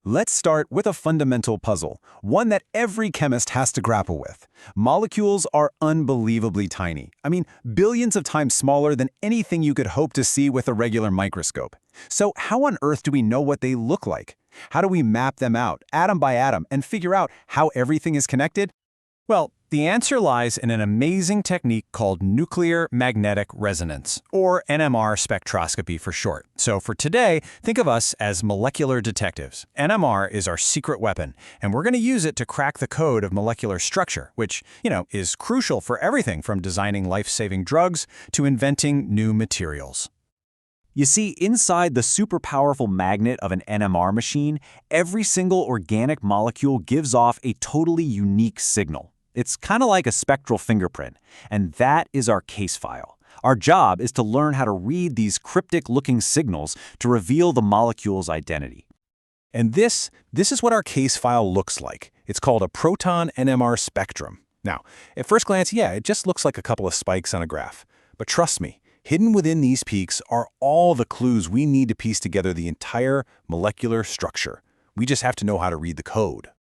Let's start with a fundamental puzzle, one that every chemist has to grapple with. Molecules are unbelievably tiny. I mean, billions of times smaller than anything you could hope to see with a regular microscope. So how on earth do we know what they look like? How do we map them out, atom by atom, and figure out how everything is connected? Well, the answer lies in an amazing technique called nuclear magnetic resonance, or NMR spectroscopy for short. So for today, think of us as molecular detectives. NMR is our secret weapon, and we're going to use it to crack the code of molecular structure, which, is crucial for everything from designing life-saving drugs to inventing new materials. You see, inside the super powerful magnet of an NMR machine, every single organic molecule gives off a totally unique signal. It's kind of like a spectral fingerprint, and that is our case file. Our job is to learn how to read these cryptic-looking signals to reveal the molecule's identity. And this is what our case file looks like. It's called a proton NMR spectrum. Now, at first glance, yeah, it just looks like a couple of spikes on a graph. But trust me, hidden within these peaks are all the clues we need to piece together the entire molecular structure. We just have to know how to read the code.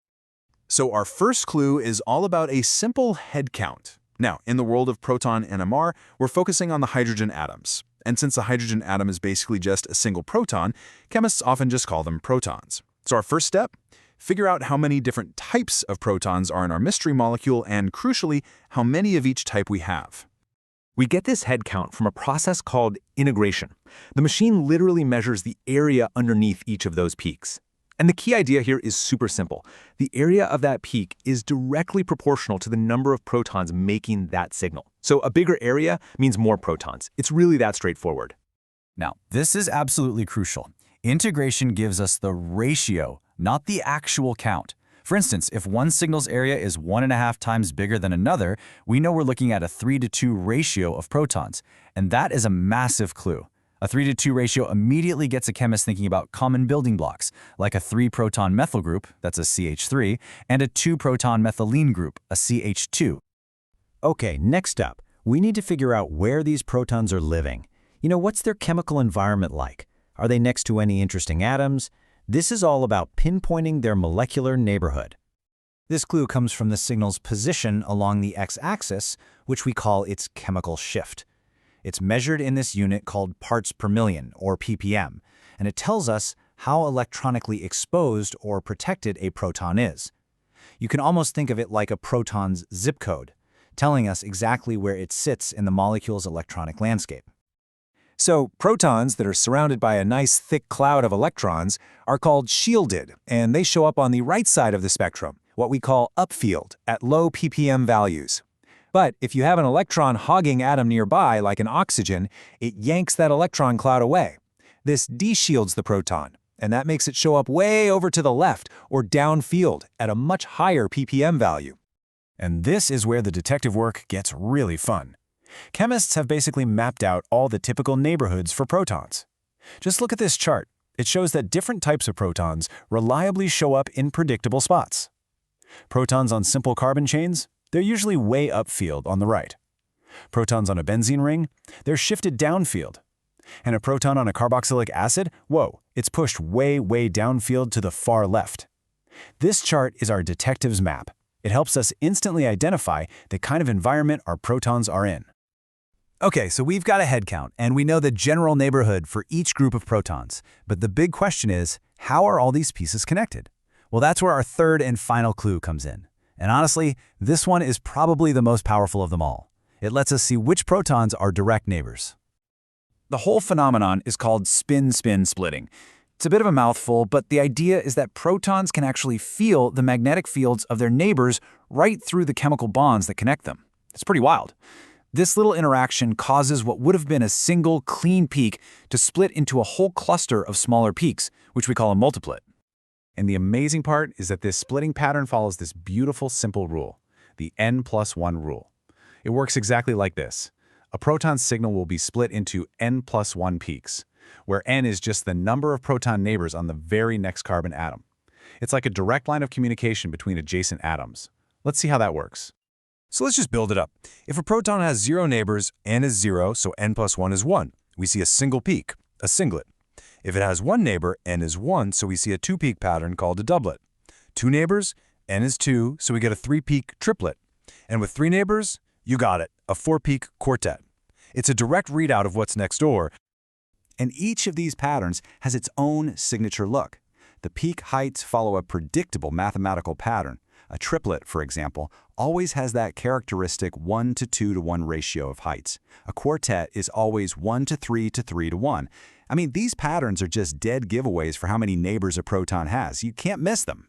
So our first clue is all about a simple head count. Now, in the world of proton NMR, we're focusing on the hydrogen atoms. And since the hydrogen atom is basically just a single proton, chemists often just call them protons. So our first step? Figure out how many different types of protons are in our mystery molecule and, crucially, how many of each type we have. We get this head count from a process called integration. The machine literally measures the area underneath each of those peaks. And the key idea here is super simple. The area of that peak is directly proportional to the number of protons making that signal. So a bigger area means more protons. It's really that straightforward. Now, this is absolutely crucial. Integration gives us the ratio, not the actual count. For instance, if one signal's area is 1.5 times bigger than another, we know we're looking at a 3:2 ratio of protons. And that is a massive clue. A 3:2 ratio immediately gets a chemist thinking about common building blocks, like a 3-proton methyl group, that's a CH3, and a 2-proton methylene group, a CH2. Okay, next up, we need to figure out where these protons are living. What's their chemical environment like? Are they next to any interesting atoms? This is all about pinpointing their molecular neighborhood. This clue comes from the signal's position along the x-axis, which we call its chemical shift. It's measured in this unit called parts per million, or ppm, and it tells us how electronically exposed or protected a proton is. You can almost think of it like a proton's zip code, telling us exactly where it sits in the molecule's electronic landscape. So protons that are surrounded by a nice thick cloud of electrons are called shielded, and they show up on the right side of the spectrum, what we call upfield, at low ppm values. But if you have an electron-hogging atom nearby, like an oxygen, it yanks that electron cloud away. This de-shields the proton, and that makes it show up way over to the left or downfield at a much higher ppm value. And this is where the detective work gets really fun. Chemists have basically mapped out all the typical neighborhoods for protons. Just look at this chart. It shows that different types of protons reliably show up in predictable spots. Protons on simple carbon chains? They're usually way upfield on the right. Protons on a benzene ring? They're shifted downfield. And a proton on a carboxylic acid? Whoa, it's pushed way, way downfield to the far left. This chart is our detective's map. It helps us instantly identify the kind of environment our protons are in. Okay, so we've got a head count, and we know the general neighborhood for each group of protons. But the big question is, how are all these pieces connected? Well, that's where our third and final clue comes in. And honestly, this one is probably the most powerful of them all. It lets us see which protons are direct neighbors. The whole phenomenon is called spin-spin splitting. It's a bit of a mouthful, but the idea is that protons can actually feel the magnetic fields of their neighbors right through the chemical bonds that connect them. It's pretty wild. This little interaction causes what would have been a single, clean peak to split into a whole cluster of smaller peaks, which we call a multiplet. And the amazing part is that this splitting pattern follows this beautiful, simple rule, the n+1 rule. It works exactly like this. A proton signal will be split into n+1 peaks, where n is just the number of proton neighbors on the very next carbon atom. It's like a direct line of communication between adjacent atoms. Let's see how that works. So let's just build it up. If a proton has 0 neighbors, n is 0, so n+1 is 1. We see a single peak, a singlet. If it has one neighbor, n is 1, so we see a two-peak pattern called a doublet. Two neighbors, n is 2, so we get a three-peak triplet. And with three neighbors, you got it, a four-peak quartet. It's a direct readout of what's next door, and each of these patterns has its own signature look. The peak heights follow a predictable mathematical pattern. A triplet, for example, always has that characteristic 1 to 2 to 1 ratio of heights. A quartet is always 1 to 3 to 3 to 1. I mean, these patterns are just dead giveaways for how many neighbors a proton has. You can't miss them.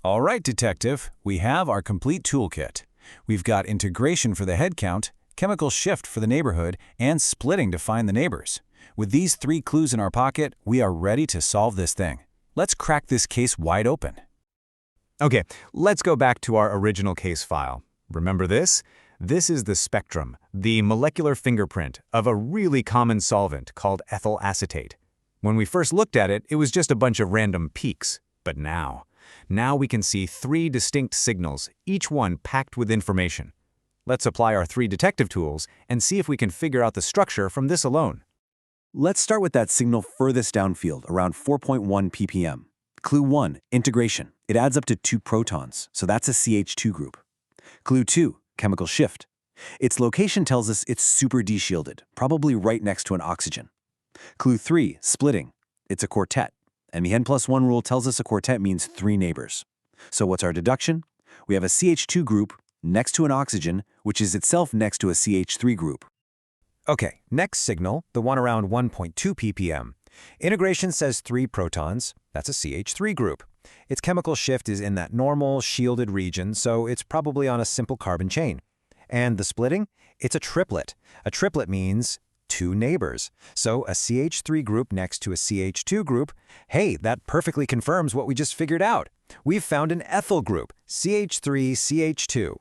All right, detective, we have our complete toolkit. We've got integration for the head count, chemical shift for the neighborhood, and splitting to find the neighbors. With these three clues in our pocket, we are ready to solve this thing. Let's crack this case wide open. Okay, let's go back to our original case file. Remember this? This is the spectrum, the molecular fingerprint of a really common solvent called ethyl acetate. When we first looked at it, it was just a bunch of random peaks. But now we can see three distinct signals, each one packed with information. Let's apply our three detective tools and see if we can figure out the structure from this alone. Let's start with that signal furthest downfield, around 4.1 ppm. Clue 1, integration. It adds up to 2 protons, so that's a CH2 group. Clue 2, chemical shift. Its location tells us it's super D-shielded, probably right next to an oxygen. Clue 3, splitting. It's a quartet, and the n+1 rule tells us a quartet means 3 neighbors. So what's our deduction? We have a CH2 group next to an oxygen, which is itself next to a CH3 group. Okay, next signal, the one around 1.2 ppm. Integration says 3 protons. That's a CH3 group. Its chemical shift is in that normal, shielded region, so it's probably on a simple carbon chain. And the splitting? It's a triplet. A triplet means 2 neighbors. So a CH3 group next to a CH2 group, hey, that perfectly confirms what we just figured out. We've found an ethyl group, CH3CH2.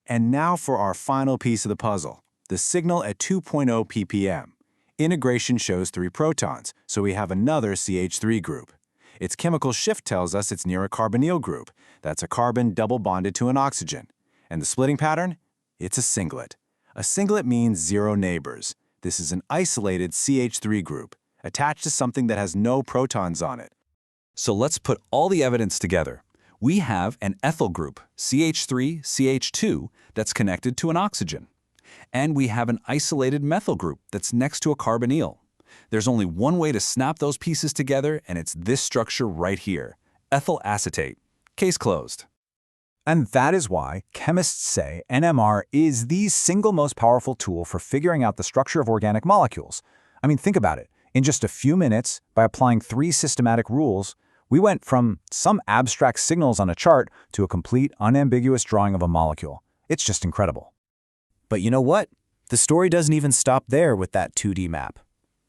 And now for our final piece of the puzzle, the signal at 2.0 ppm. Integration shows 3 protons, so we have another CH3 group. Its chemical shift tells us it's near a carbonyl group. That's a carbon double bonded to an oxygen. And the splitting pattern? It's a singlet. A singlet means 0 neighbors. This is an isolated CH3 group, attached to something that has no protons on it. So let's put all the evidence together. We have an ethyl group, CH3CH2, that's connected to an oxygen. And we have an isolated methyl group that's next to a carbonyl. There's only one way to snap those pieces together, and it's this structure right here, ethyl acetate. Case closed. And that is why chemists say NMR is the single most powerful tool for figuring out the structure of organic molecules. I mean, think about it. In just a few minutes, by applying 3 systematic rules, we went from some abstract signals on a chart to a complete, unambiguous drawing of a molecule. It's just incredible. But you know what? The story doesn't even stop there with that 2D map.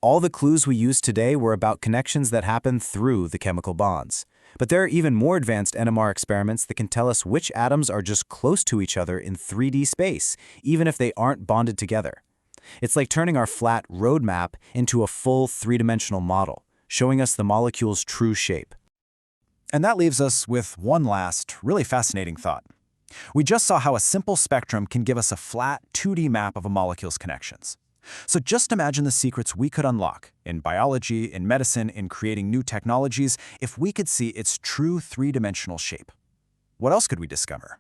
All the clues we used today were about connections that happen through the chemical bonds. But there are even more advanced NMR experiments that can tell us which atoms are just close to each other in 3D space, even if they aren't bonded together. It's like turning our flat road map into a full 3-dimensional model, showing us the molecule's true shape. And that leaves us with one last, really fascinating thought. We just saw how a simple spectrum can give us a flat 2D map of a molecule's connections. So just imagine the secrets we could unlock in biology, in medicine, in creating new technologies if we could see its true 3-dimensional shape. What else could we discover?